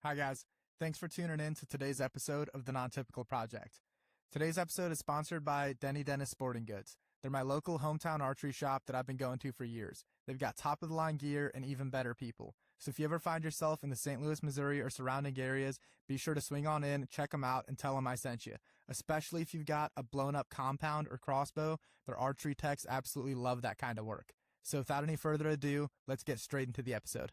Hi, guys. Thanks for tuning in to today's episode of the Non-Typical Project. Today's episode is sponsored by Denny Dennis Sporting Goods. They're my local hometown archery shop that I've been going to for years. They've got top-of-the-line gear and even better people. So if you ever find yourself in the St. Louis, Missouri, or surrounding areas, be sure to swing on in, check them out, and tell them I sent you. Especially if you've got a blown-up compound or crossbow, their archery techs absolutely love that kind of work. So without any further ado, let's get straight into the episode.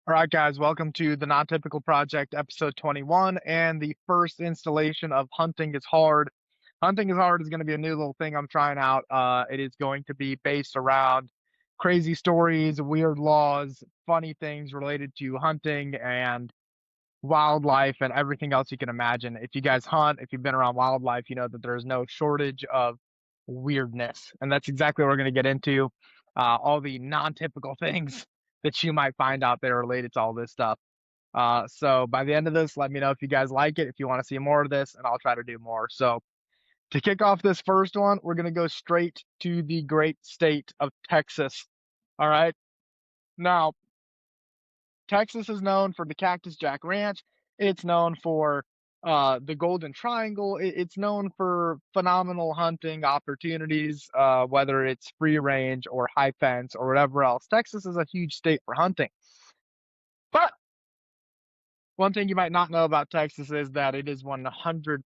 All right, guys, welcome to the Non-Typical Project, episode 21, and the first installation of Hunting is Hard. Hunting is Hard is going to be a new little thing I'm trying out. It is going to be based around crazy stories, weird laws, funny things related to hunting and wildlife and everything else you can imagine. If you guys hunt, if you've been around wildlife, you know that there's no shortage of weirdness. And that's exactly what we're going to get into. All the non-typical things that you might find out there related to all this stuff. So by the end of this, let me know if you guys like it, if you want to see more of this, and I'll try to do more. So to kick off this first one, we're going to go straight to the great state of Texas. All right. Now, Texas is known for the Cactus Jack Ranch. It's known for the Golden Triangle. It's known for phenomenal hunting opportunities, whether it's free range or high fence or whatever else. Texas is a huge state for hunting. But one thing you might not know about Texas is that it is 100%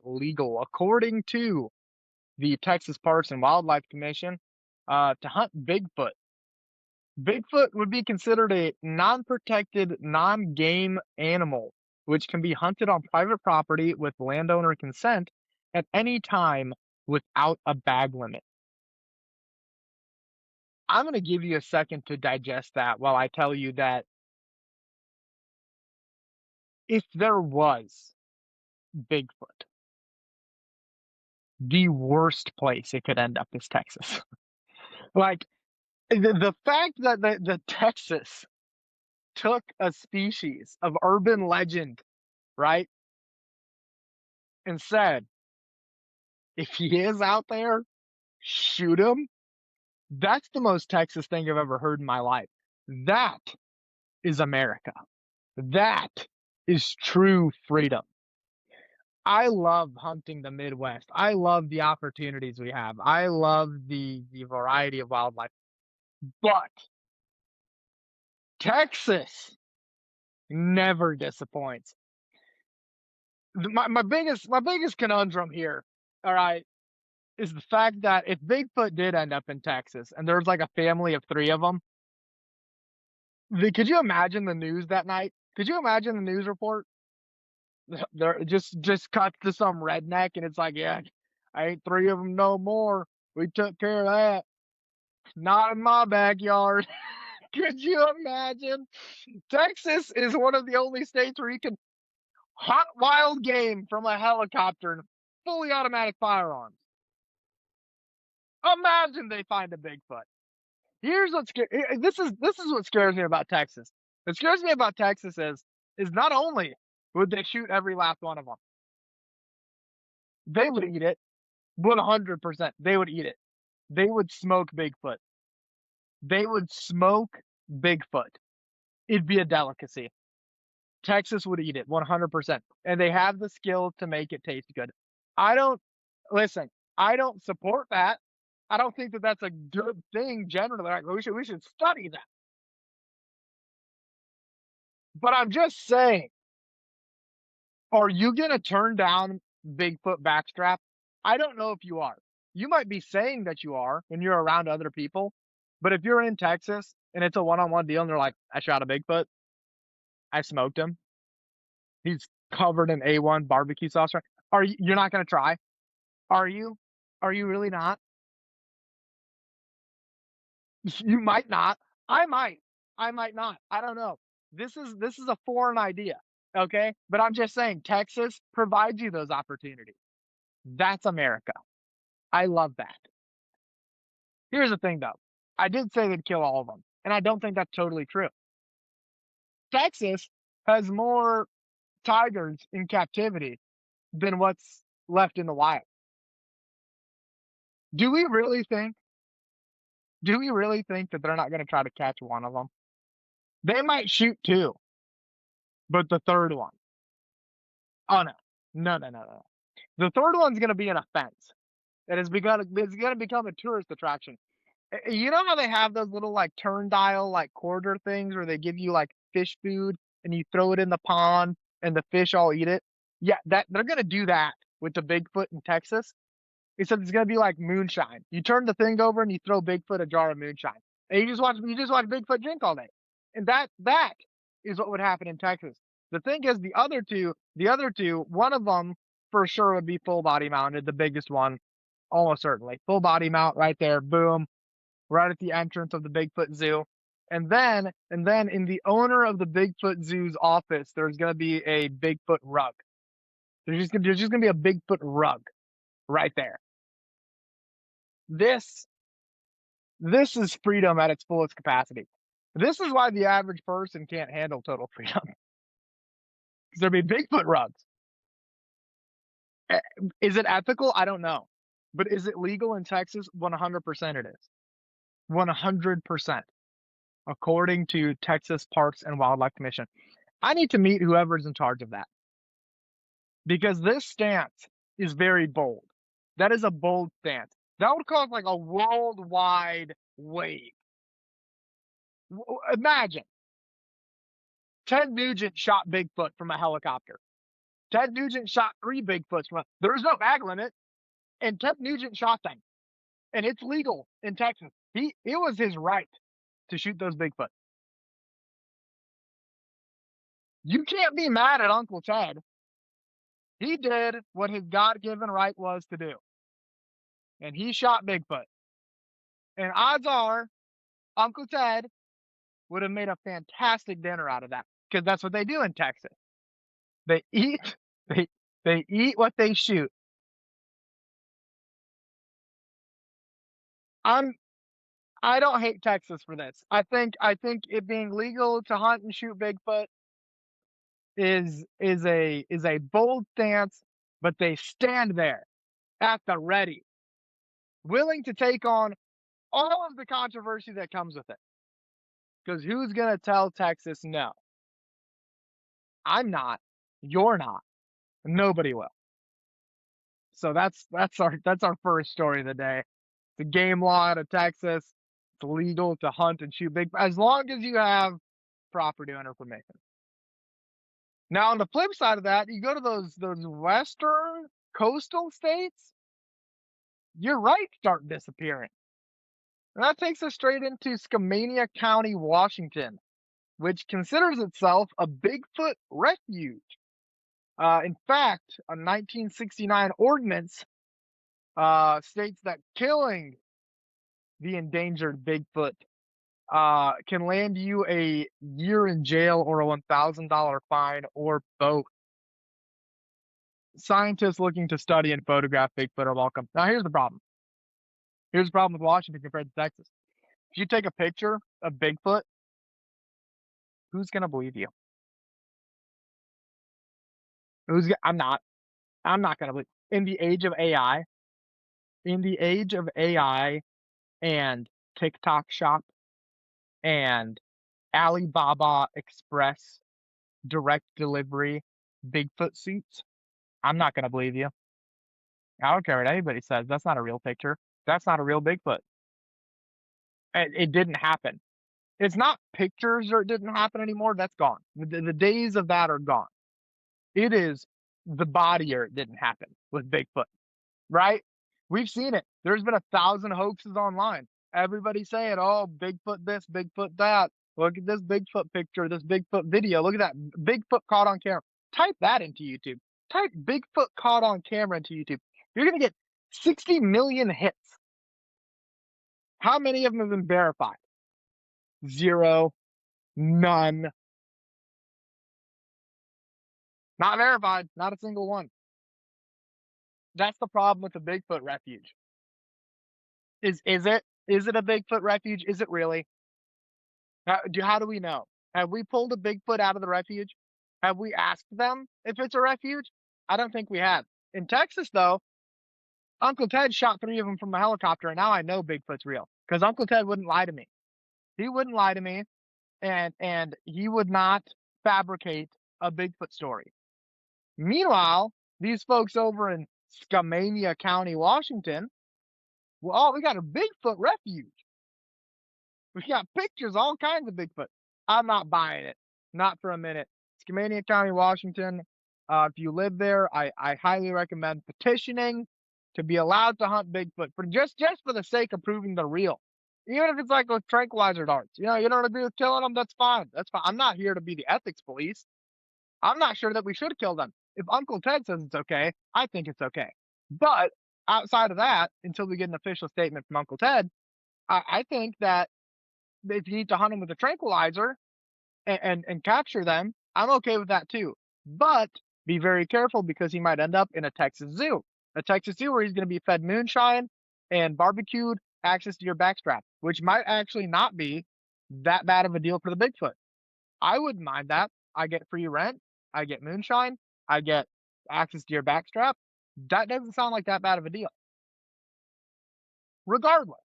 legal, according to the Texas Parks and Wildlife Commission, to hunt Bigfoot. Bigfoot would be considered a non-protected, non-game animal, which can be hunted on private property with landowner consent at any time without a bag limit. I'm going to give you a second to digest that while I tell you that if there was Bigfoot, the worst place it could end up is Texas. Like, the fact that the Texas took a species of urban legend, right, and said, if he is out there, shoot him. That's the most Texas thing I've ever heard in my life. That is America. That is true freedom. I love hunting the Midwest. I love the opportunities we have. I love the variety of wildlife. But Texas never disappoints. My biggest conundrum here, all right, is the fact that if Bigfoot did end up in Texas and there's like a family of three of them, could you imagine the news that night? Could you imagine the news report? They're just cut to some redneck, and it's like, yeah, I ain't three of them no more. We took care of that. Not in my backyard. Could you imagine? Texas is one of the only states where you can hunt wild game from a helicopter and fully automatic firearms. Imagine they find a Bigfoot. Here's what's this is what scares me about Texas. What scares me about Texas is not only would they shoot every last one of them, they would eat it 100%. They would eat it. They would smoke Bigfoot. They would smoke Bigfoot. It'd be a delicacy. Texas would eat it 100%, and they have the skill to make it taste good. I don't listen. I don't support that. I don't think that that's a good thing generally. Like, we should study that. But I'm just saying, are you gonna turn down Bigfoot backstrap? I don't know if you are. You might be saying that you are when you're around other people, but if you're in Texas and it's a one-on-one deal and they're like, I shot a Bigfoot, I smoked him, he's covered in A1 barbecue sauce, right? You're not gonna try? Are you? Are you really not? You might not. I might. I might not. I don't know. This is a foreign idea, okay? But I'm just saying Texas provides you those opportunities. That's America. I love that. Here's the thing though. I did say they'd kill all of them, and I don't think that's totally true. Texas has more tigers in captivity than what's left in the wild. Do we really think do we really think that they're not going to try to catch one of them? They might shoot two. But the third one, oh no. The third one's gonna be an offense. It's gonna become a tourist attraction. You know how they have those little like turndile like quarter things where they give you like fish food and you throw it in the pond and the fish all eat it? Yeah, that they're gonna do that with the Bigfoot in Texas. Except it's gonna be like moonshine. You turn the thing over and you throw Bigfoot a jar of moonshine. And you just watch Bigfoot drink all day. And that is what would happen in Texas. The thing is the other two, one of them for sure would be full body mounted, the biggest one, almost certainly. Full body mount right there, boom, right at the entrance of the Bigfoot Zoo. And then in the owner of the Bigfoot Zoo's office, there's gonna be a Bigfoot rug. There's just gonna be a Bigfoot rug right there. This this is freedom at its fullest capacity. This is why the average person can't handle total freedom. Because there'll be Bigfoot rugs. Is it ethical? I don't know. But is it legal in Texas? 100% it is. 100%. According to Texas Parks and Wildlife Commission. I need to meet whoever's in charge of that. Because this stance is very bold. That is a bold stance. That would cause like a worldwide wave. Imagine Ted Nugent shot Bigfoot from a helicopter. Ted Nugent shot 3 Bigfoots from there's no bag limit, and Ted Nugent shot them. And it's legal in Texas. It was his right to shoot those Bigfoot. You can't be mad at Uncle Ted. He did what his God-given right was to do. And he shot Bigfoot. And odds are, Uncle Ted would have made a fantastic dinner out of that. Because that's what they do in Texas. They eat they eat what they shoot. I don't hate Texas for this. I think it being legal to hunt and shoot Bigfoot is a bold stance, but they stand there at the ready, willing to take on all of the controversy that comes with it. Because who's gonna tell Texas no? I'm not. You're not. Nobody will. So that's our first story of the day. The game law out of Texas. It's legal to hunt and shoot big as long as you have property owner permission. Now on the flip side of that, you go to those western coastal states, your rights start disappearing. And that takes us straight into Skamania County, Washington, which considers itself a Bigfoot refuge. In fact, a 1969 ordinance states that killing the endangered Bigfoot can land you a year in jail or a $1,000 fine or both. Scientists looking to study and photograph Bigfoot are welcome. Now, here's the problem. Here's the problem with Washington compared to Texas. If you take a picture of Bigfoot, who's gonna believe you? I'm not. I'm not gonna believe. In the age of AI, and TikTok Shop and Alibaba Express direct delivery Bigfoot suits, I'm not gonna believe you. I don't care what anybody says. That's not a real picture. That's not a real Bigfoot. It didn't happen. It's not pictures or it didn't happen anymore. That's gone. The days of that are gone. It is the body or it didn't happen with Bigfoot, right? We've seen it. There's been 1,000 hoaxes online. Everybody saying, "Oh, Bigfoot this, Bigfoot that. Look at this Bigfoot picture, this Bigfoot video. Look at that Bigfoot caught on camera." Type that into YouTube. Type Bigfoot caught on camera into YouTube. You're gonna get 60 million hits. How many of them have been verified? 0, none. Not verified, not a single one. That's the problem with the Bigfoot refuge. Is it? Is it a Bigfoot refuge? Is it really? How do we know? Have we pulled a Bigfoot out of the refuge? Have we asked them if it's a refuge? I don't think we have. In Texas, though, Uncle Ted shot 3 of them from a helicopter, and now I know Bigfoot's real because Uncle Ted wouldn't lie to me. He wouldn't lie to me, and he would not fabricate a Bigfoot story. Meanwhile, these folks over in Skamania County, Washington, well, oh, we got a Bigfoot refuge. We got pictures, all kinds of Bigfoot. I'm not buying it. Not for a minute. Skamania County, Washington. If you live there, I highly recommend petitioning to be allowed to hunt Bigfoot for just for the sake of proving they're real. Even if it's like with tranquilizer darts. You don't agree with killing them, that's fine. That's fine. I'm not here to be the ethics police. I'm not sure that we should kill them. If Uncle Ted says it's okay, I think it's okay. But outside of that, until we get an official statement from Uncle Ted, I think that if you need to hunt them with a tranquilizer and capture them, I'm okay with that too. But be very careful because he might end up in a Texas zoo where he's going to be fed moonshine and barbecued, access to your backstrap, which might actually not be that bad of a deal for the Bigfoot. I wouldn't mind that. I get free rent, I get moonshine, I get access to your backstrap. That doesn't sound like that bad of a deal. Regardless,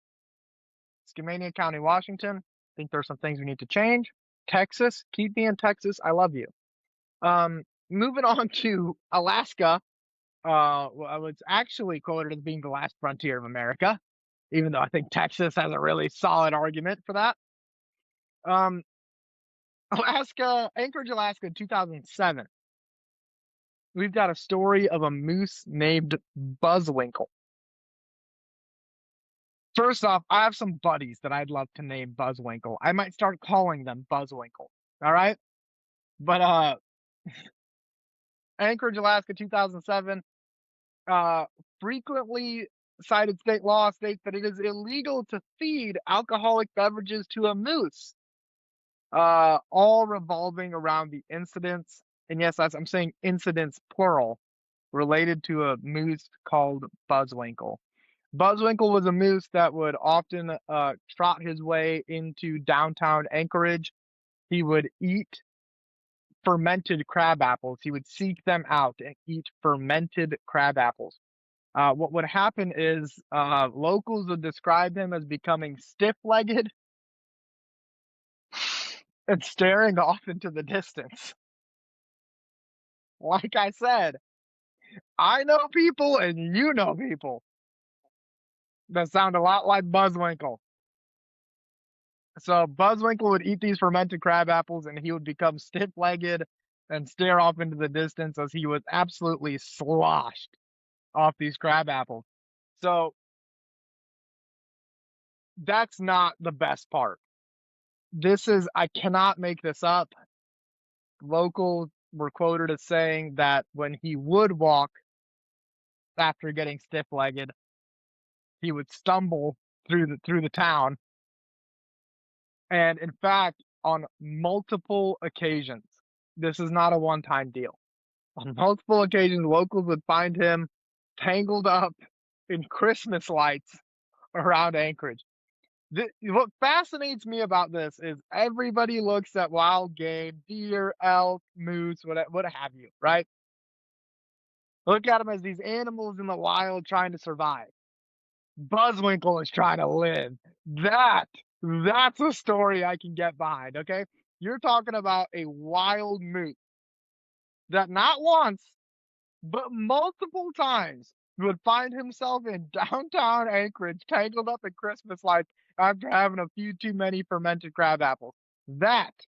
Skamania County, Washington, think there's some things we need to change. Texas, keep me in Texas. I love you. Moving on to Alaska. It's actually quoted as being the last frontier of America, even though I think Texas has a really solid argument for that. Anchorage, Alaska, 2007. We've got a story of a moose named Buzzwinkle. First off, I have some buddies that I'd love to name Buzzwinkle. I might start calling them Buzzwinkle. All right? But Anchorage, Alaska, 2007. Frequently cited state law states that it is illegal to feed alcoholic beverages to a moose. All revolving around the incidents, and yes, I'm saying incidents plural, related to a moose called Buzzwinkle. Buzzwinkle was a moose that would often trot his way into downtown Anchorage. He would eat fermented crab apples. He would seek them out and eat fermented crab apples. What would happen is locals would describe him as becoming stiff-legged and staring off into the distance. Like I said, I know people and you know people that sound a lot like Buzzwinkle. So Buzzwinkle would eat these fermented crab apples and he would become stiff-legged and stare off into the distance as he was absolutely sloshed off these crab apples. So that's not the best part. I cannot make this up. Locals were quoted as saying that when he would walk after getting stiff-legged, he would stumble through the town. And in fact, on multiple occasions, this is not a one-time deal. On multiple occasions, locals would find him tangled up in Christmas lights around Anchorage. What fascinates me about this is everybody looks at wild game, deer, elk, moose, what have you, right? Look at them as these animals in the wild trying to survive. Buzzwinkle is trying to live. That's a story I can get behind, okay? You're talking about a wild moose that not once, but multiple times would find himself in downtown Anchorage tangled up in Christmas lights after having a few too many fermented crab apples. That's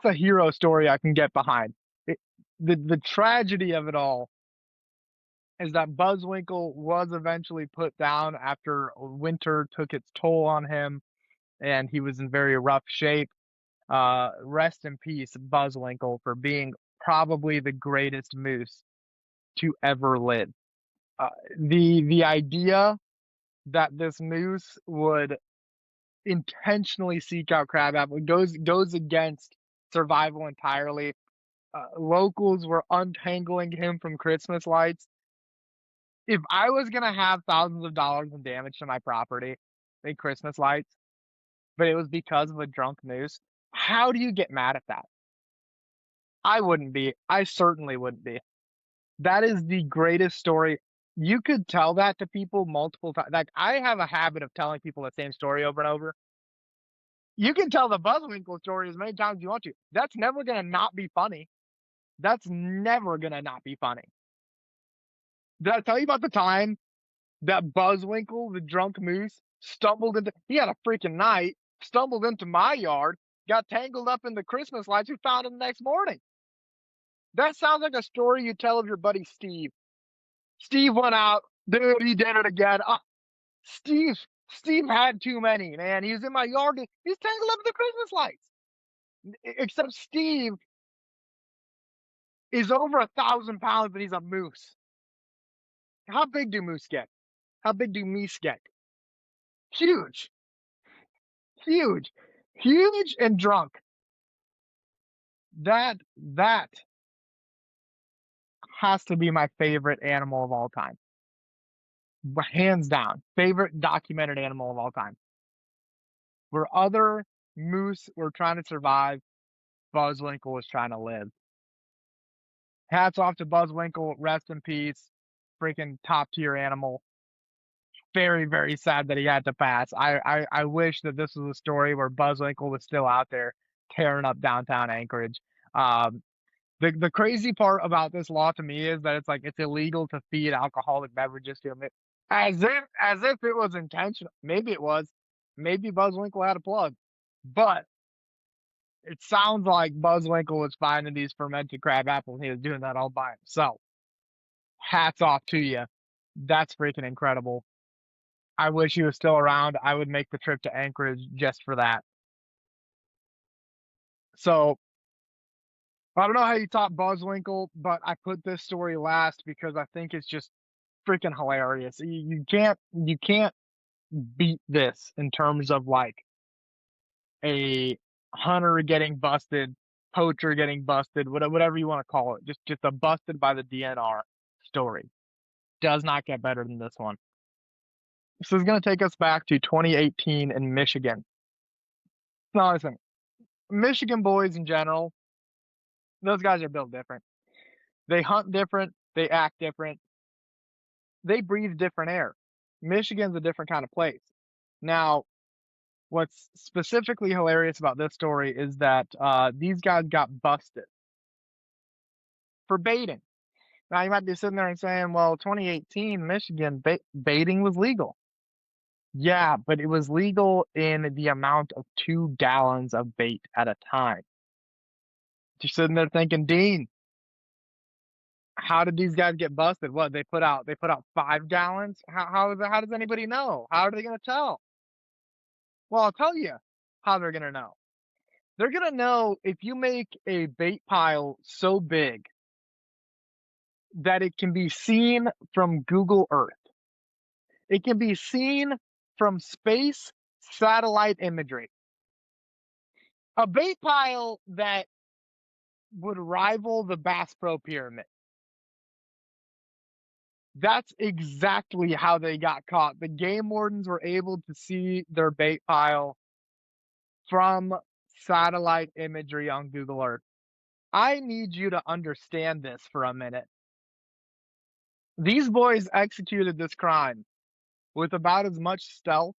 a hero story I can get behind. The tragedy of it all is that Buzzwinkle was eventually put down after winter took its toll on him and he was in very rough shape. Rest in peace, Buzzwinkle, for being probably the greatest moose to ever live. The idea that this moose would intentionally seek out crab apple goes against survival entirely. Locals were untangling him from Christmas lights. If I was gonna have thousands of dollars in damage to my property in Christmas lights, but it was because of a drunk moose, how do you get mad at that? I wouldn't be. I certainly wouldn't be. That is the greatest story. You could tell that to people multiple times. Like, I have a habit of telling people the same story over and over. You can tell the Buzzwinkle story as many times as you want to. That's never gonna not be funny. That's never gonna not be funny. Did I tell you about the time that Buzzwinkle, the drunk moose, he had a freaking night, stumbled into my yard, got tangled up in the Christmas lights, we found him the next morning. That sounds like a story you tell of your buddy Steve. Steve went out, dude, he did it again. Steve, Steve had too many, man. He was in my yard, he's tangled up in the Christmas lights. Except Steve is over 1,000 pounds and he's a moose. How big do moose get? How big do meese get? Huge, huge, huge and drunk. That has to be my favorite animal of all time. Hands down, favorite documented animal of all time. Where other moose were trying to survive, Buzzwinkle was trying to live. Hats off to Buzzwinkle, rest in peace. Freaking top tier animal. Very, very sad that he had to pass. I wish that this was a story where Buzzwinkle was still out there tearing up downtown Anchorage. The crazy part about this law to me is that it's illegal to feed alcoholic beverages to him. As if it was intentional. Maybe it was. Maybe Buzzwinkle had a plug. But it sounds like Buzzwinkle was finding these fermented crab apples. He was doing that all by himself. Hats off to you. That's freaking incredible. I wish he was still around. I would make the trip to Anchorage just for that. So I don't know how you top Buzzwinkle, but I put this story last because I think it's just freaking hilarious. You can't beat this in terms of like a hunter getting busted, poacher getting busted, whatever you want to call it. Just a busted by the DNR story. Does not get better than this one. This is going to take us back to 2018 in Michigan. Now listen, Michigan boys in general, those guys are built different. They hunt different, they act different, they breathe different air. Michigan's a different kind of place. Now, what's specifically hilarious about this story is that these guys got busted for baiting. Now, you might be sitting there and saying, well, 2018, Michigan, baiting was legal. Yeah, but it was legal in the amount of 2 gallons of bait at a time. You're sitting there thinking, Dean, how did these guys get busted? What, they put out 5 gallons? How does anybody know? How are they gonna tell? Well, I'll tell you how they're gonna know. They're gonna know if you make a bait pile so big that it can be seen from Google Earth. It can be seen from space satellite imagery. A bait pile that would rival the Bass Pro Pyramid. That's exactly how they got caught. The game wardens were able to see their bait pile from satellite imagery on Google Earth. I need you to understand this for a minute. These boys executed this crime with about as much stealth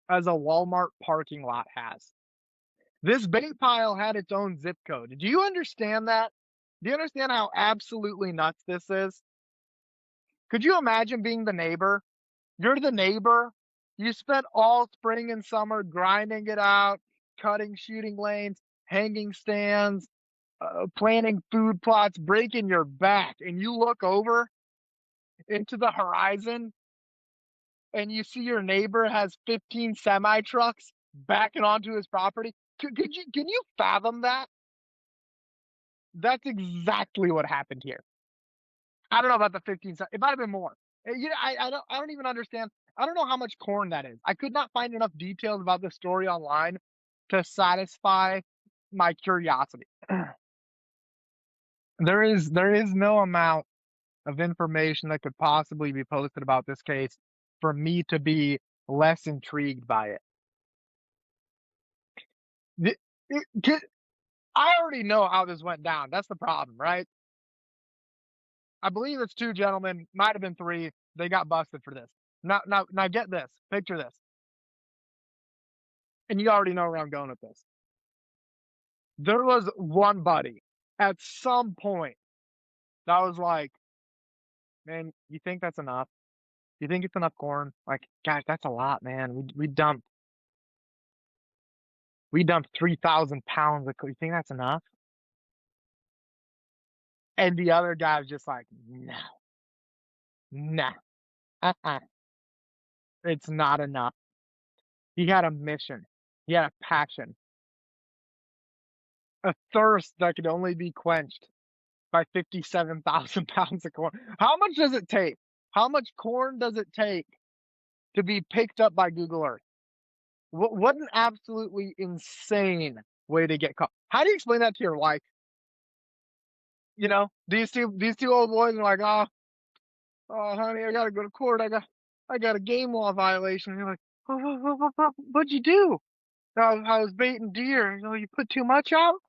as a Walmart parking lot has. This bait pile had its own zip code. Do you understand that? Do you understand how absolutely nuts this is? Could you imagine being the neighbor? You're the neighbor. You spent all spring and summer grinding it out, cutting shooting lanes, hanging stands, planting food plots, breaking your back, and you look over into the horizon and you see your neighbor has 15 semi trucks backing onto his property. Can you fathom that? That's exactly what happened here. I don't know about the 15. It might have been more. I don't even understand. I don't know how much corn that is. I could not find enough details about this story online to satisfy my curiosity. There is no amount of information that could possibly be posted about this case for me to be less intrigued by it. I already know how this went down. That's the problem, right? I believe it's 2 gentlemen, might have been 3. They got busted for this. Now get this. Picture this. and you already know where I'm going with this. There was one buddy at some point that was like, "Man, you think that's enough? You think it's enough corn? Like, gosh, that's a lot, man. We dumped 3,000 pounds of corn. You think that's enough?" And the other guy was just like, "No, nah, uh-uh, it's not enough." He had a mission. He had a passion, a thirst that could only be quenched by 57,000 pounds of corn. How much does it take? How much corn does it take to be picked up by Google Earth? What an absolutely insane way to get caught. How do you explain that to your wife? You know, these two old boys are like, oh, honey, I gotta go to court. I got a game law violation. And you're like, what'd you do? I was baiting deer. You know, you put too much out?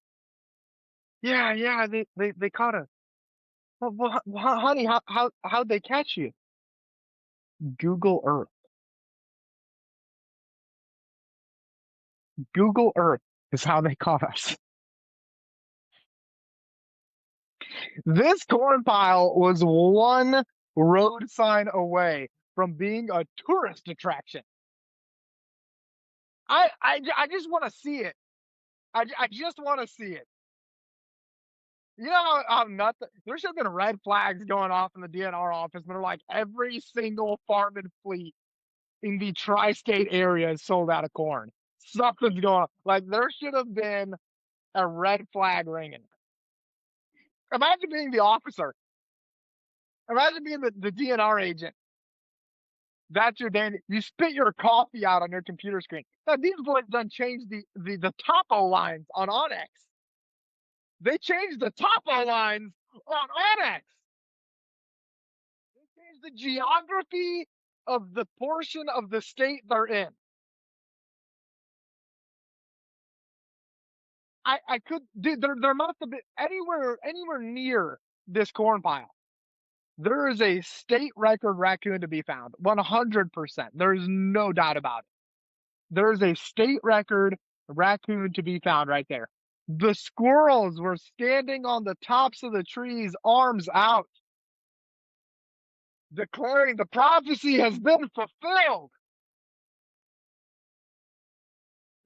Yeah, they caught us. Well, honey, how'd they catch you? Google Earth. Google Earth is how they caught us. This corn pile was one road sign away from being a tourist attraction. I just want to see it. I just want to see it. You know how nuts there should have been red flags going off in the DNR office, but they're like every single farm and fleet in the tri-state area is sold out of corn. Something's going on. Like there should have been a red flag ringing. Imagine being the officer. Imagine being the DNR agent. That's your day. You spit your coffee out on your computer screen. Now these boys done changed the topo lines on Onyx. They changed the topo lines on Onyx. They changed the geography of the portion of the state they're in. I could, dude. There must have been anywhere near this corn pile. There is a state record raccoon to be found. 100%. There is no doubt about it. There is a state record raccoon to be found right there. The squirrels were standing on the tops of the trees, arms out, declaring the prophecy has been fulfilled.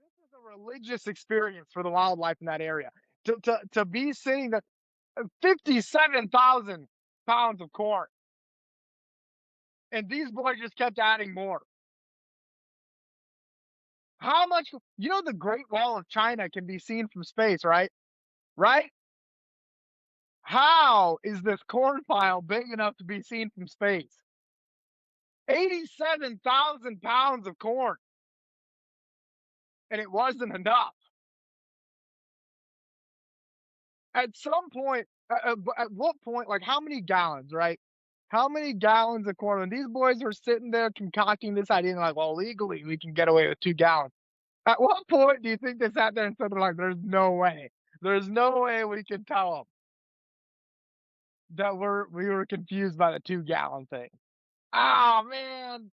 This is a religious experience for the wildlife in that area. To be seeing that 57,000 pounds of corn, and these boys just kept adding more. How much, the Great Wall of China can be seen from space, right? Right? How is this corn pile big enough to be seen from space? 87,000 pounds of corn. And it wasn't enough. At some point, at what point, like how many gallons, right? How many gallons of corn? When these boys are sitting there concocting this idea, and like, well, legally we can get away with 2 gallons. At what point do you think they sat there and said, like, there's no way. There's no way we can tell them that we were confused by the 2-gallon thing. Oh man,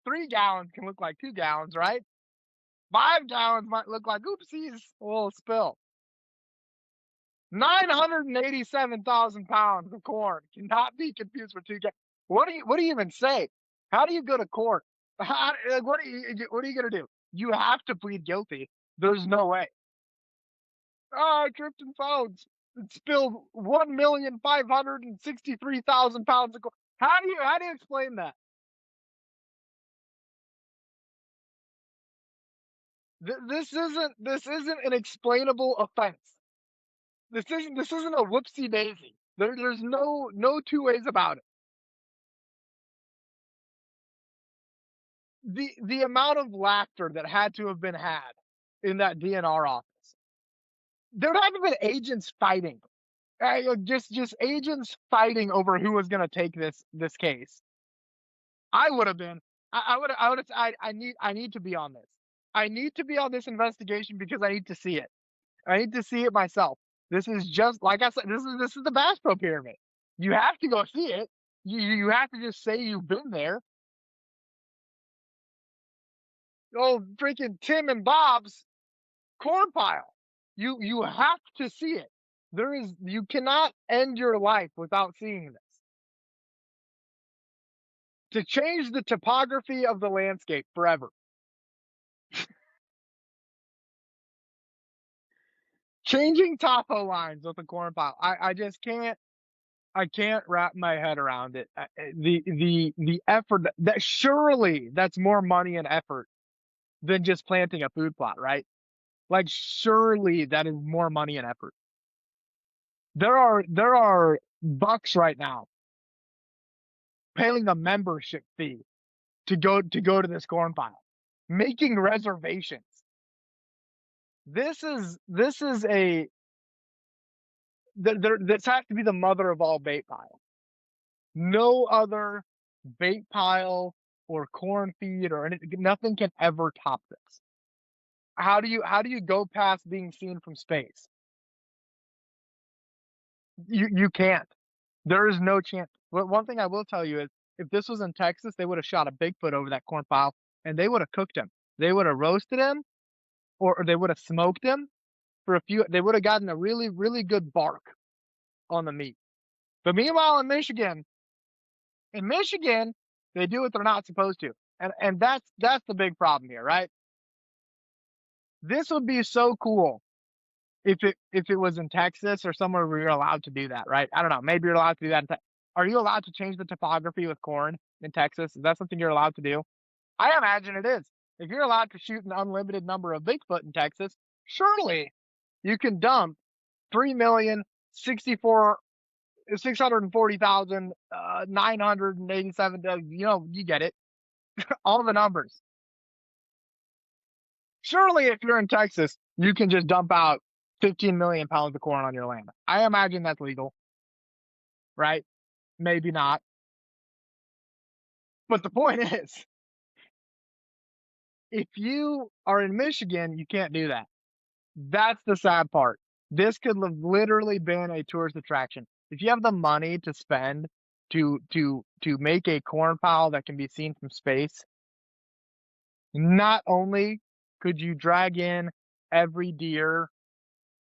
3 gallons can look like 2 gallons, right? 5 gallons might look like oopsies, a little spill. 987,000 pounds of corn cannot be confused for 2 gallons. What do you even say? How do you go to court? What are you gonna do? You have to plead guilty. There's no way. Oh, I tripped and fell. It spilled 1,563,000 pounds of corn. How do you explain that? This isn't an explainable offense. This isn't a whoopsie daisy. There's no two ways about it. The amount of laughter that had to have been had in that DNR office. There would have to have been agents fighting. Just agents fighting over who was going to take this case. I would have been. I need to be on this. I need to be on this investigation because I need to see it. I need to see it myself. This is just like I said. This is the Bass Pro Pyramid. You have to go see it. You have to just say you've been there. freaking Tim and Bob's corn pile. You have to see it. You cannot end your life without seeing this. To change the topography of the landscape forever. Changing topo lines with a corn pile. I just can't. I can't wrap my head around it. The effort that surely that's more money and effort than just planting a food plot, right? Like surely that is more money and effort. There are bucks right now paying the membership fee to go to this corn pile, making reservations. This has to be the mother of all bait piles. No other bait pile or corn feed or anything, nothing can ever top this. How do you go past being seen from space? You can't. There is no chance. But one thing I will tell you is if this was in Texas, they would have shot a Bigfoot over that corn pile and they would have cooked him. They would have roasted him or they would have smoked him for a few. They would have gotten a really, really good bark on the meat. But meanwhile, in Michigan, they do what they're not supposed to. And that's the big problem here, right? This would be so cool if it was in Texas or somewhere where you're allowed to do that, right? I don't know. Maybe you're allowed to do that. Are you allowed to change the topography with corn in Texas? Is that something you're allowed to do? I imagine it is. If you're allowed to shoot an unlimited number of Bigfoot in Texas, surely you can dump 3,640,987. You get it. All the numbers. Surely, if you're in Texas, you can just dump out 15 million pounds of corn on your land. I imagine that's legal, right? Maybe not. But the point is, if you are in Michigan, you can't do that. That's the sad part. This could have literally been a tourist attraction. If you have the money to spend to make a corn pile that can be seen from space, not only could you drag in every deer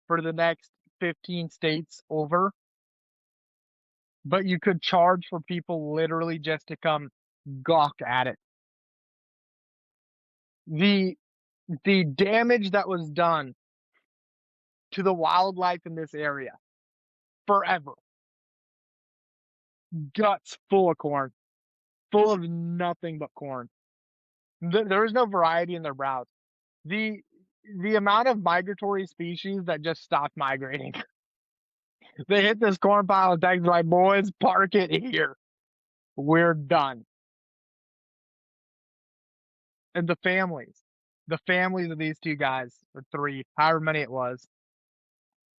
for the next 15 states over, but you could charge for people literally just to come gawk at it. The damage that was done to the wildlife in this area forever. Guts full of corn, full of nothing but corn. There is no variety in their browse. The amount of migratory species that just stopped migrating. They hit this corn pile and things like, boys, park it here. We're done. And the families of these two guys, or three, however many it was,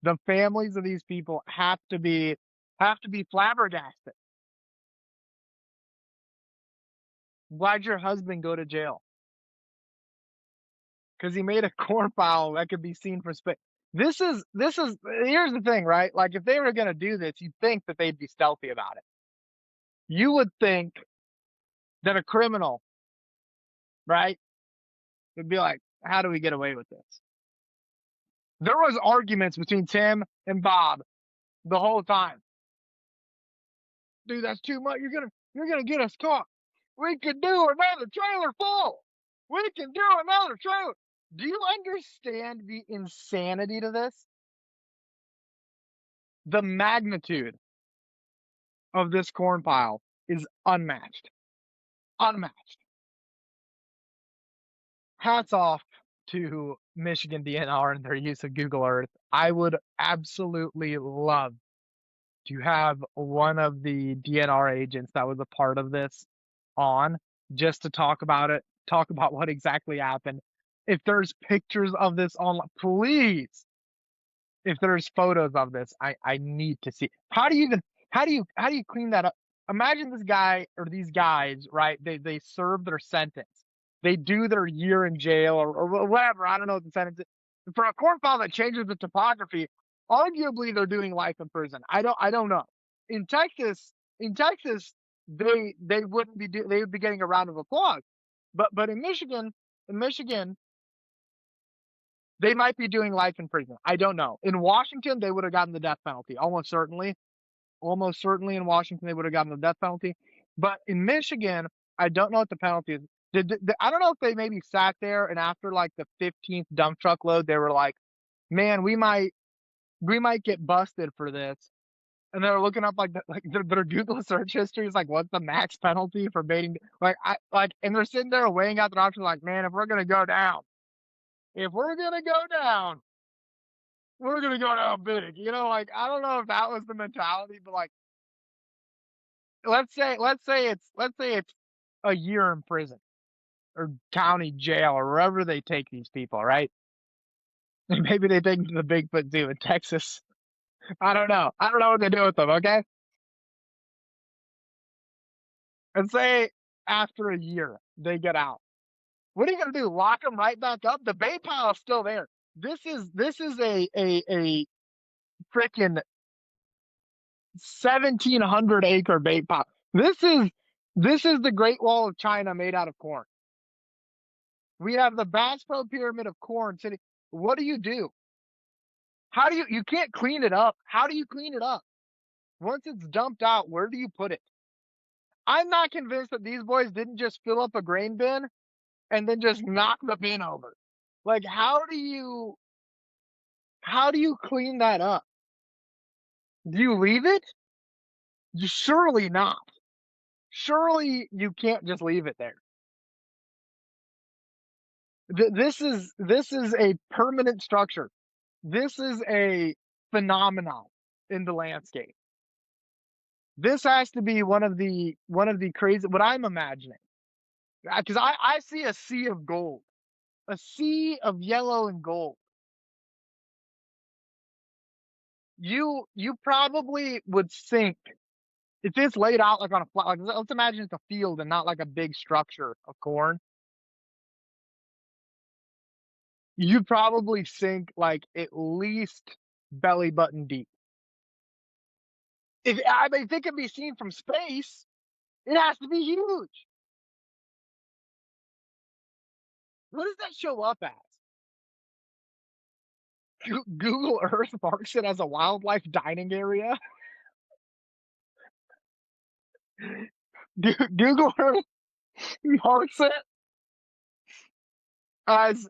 the families of these people have to be flabbergasted. Why'd your husband go to jail? Because he made a corn pile that could be seen from space. This is here's the thing, right? Like if they were gonna do this, you'd think that they'd be stealthy about it. You would think that a criminal, right, would be like, how do we get away with this? There was arguments between Tim and Bob the whole time. Dude, that's too much. You're gonna get us caught. We could do another trailer full. We can do another trailer. Do you understand the insanity to this? The magnitude of this corn pile is unmatched. Unmatched. Hats off to Michigan DNR and their use of Google Earth. I would absolutely love to have one of the DNR agents that was a part of this on just to talk about it, talk about what exactly happened. If there's pictures of this online, please. If there's photos of this, I need to see. How do you clean that up? Imagine this guy or these guys, right? They serve their sentence. They do their year in jail or whatever. I don't know what the sentence is. For a corn pile that changes the topography, arguably they're doing life in prison. I don't know. In Texas, they wouldn't be they would be getting a round of applause. But in Michigan, In Michigan, they might be doing life in prison. I don't know. In Washington, they would have gotten the death penalty, almost certainly. Almost certainly in Washington, they would have gotten the death penalty. But in Michigan, I don't know what the penalty is. I don't know if they maybe sat there and after like the 15th dump truck load, they were like, man, we might get busted for this. And they're looking up like their Google search history is like, what's the max penalty for baiting? And they're sitting there weighing out their options like, man, if we're going to go down, we're going to go down big. You know, like, I don't know if that was the mentality, but like, let's say it's a year in prison or county jail or wherever they take these people, right? And maybe they take them to the Bigfoot Zoo in Texas. I don't know. I don't know what they do with them, okay? And say after a year they get out. What are you gonna do? Lock them right back up? The bait pile is still there. This is a freaking 1,700 acre bait pile. This is the Great Wall of China made out of corn. We have the Baspo Pyramid of corn sitting. What do? How do you can't clean it up? How do you clean it up? Once it's dumped out, where do you put it? I'm not convinced that these boys didn't just fill up a grain bin and then just knock the bin over. Like, how do you clean that up? Do you leave it? Surely not. Surely you can't just leave it there. This is a permanent structure. This is a phenomenon in the landscape. This has to be one of the crazy, what I'm imagining, because I see a sea of gold, a sea of yellow and gold. You probably would think if it's laid out like on a flat, like let's imagine it's a field and not like a big structure of corn. You'd probably sink like at least belly button deep. If it can be seen from space, it has to be huge. What does that show up as? Google Earth marks it as a wildlife dining area. Google Earth marks it as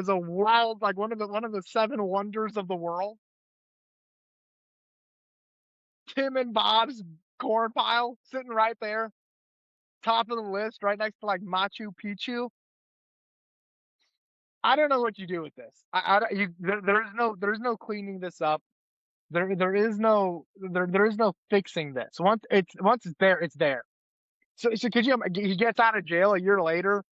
a wild, like one of the seven wonders of the world. Tim and Bob's corn pile sitting right there, top of the list, right next to like Machu Picchu. I don't know what you do with this. There's no cleaning this up. There is no fixing this. Once it's there, it's there. So could you? He gets out of jail a year later.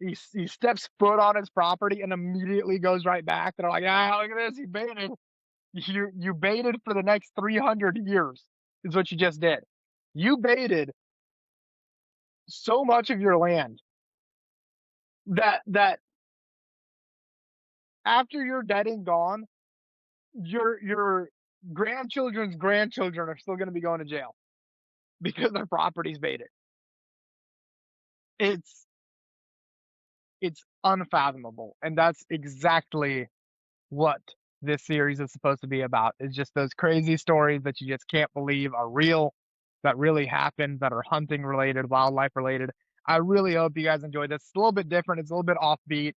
He steps foot on his property and immediately goes right back. They're like, look at this. He baited. You baited for the next 300 years. Is what you just did. You baited so much of your land that after you're dead and gone, your grandchildren's grandchildren are still going to be going to jail because their property's baited. It's unfathomable, and that's exactly what this series is supposed to be about. Is just those crazy stories that you just can't believe are real, that really happened, that are hunting related, wildlife related. I really hope you guys enjoyed this. It's a little bit different. It's a little bit offbeat.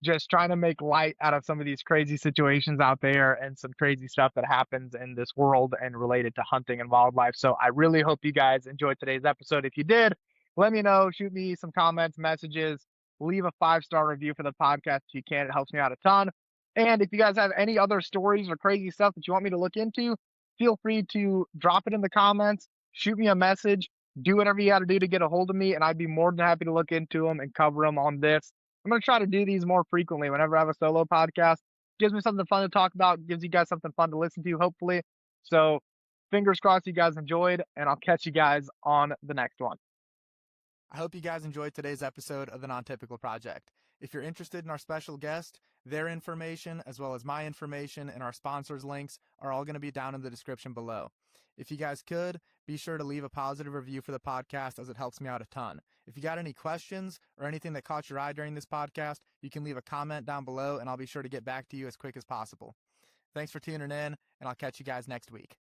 Just trying to make light out of some of these crazy situations out there and some crazy stuff that happens in this world and related to hunting and wildlife. So I really hope you guys enjoyed today's episode. If you did, let me know, shoot me some comments, messages, leave a 5-star review for the podcast if you can. It helps me out a ton. And if you guys have any other stories or crazy stuff that you want me to look into, feel free to drop it in the comments, shoot me a message, do whatever you got to do to get a hold of me, and I'd be more than happy to look into them and cover them on this. I'm going to try to do these more frequently whenever I have a solo podcast. Gives me something fun to talk about, gives you guys something fun to listen to, hopefully. So fingers crossed you guys enjoyed, and I'll catch you guys on the next one. I hope you guys enjoyed today's episode of the Non-Typical Project. If you're interested in our special guest, their information, as well as my information and our sponsors' links, are all going to be down in the description below. If you guys could, be sure to leave a positive review for the podcast, as it helps me out a ton. If you got any questions or anything that caught your eye during this podcast, you can leave a comment down below, and I'll be sure to get back to you as quick as possible. Thanks for tuning in, and I'll catch you guys next week.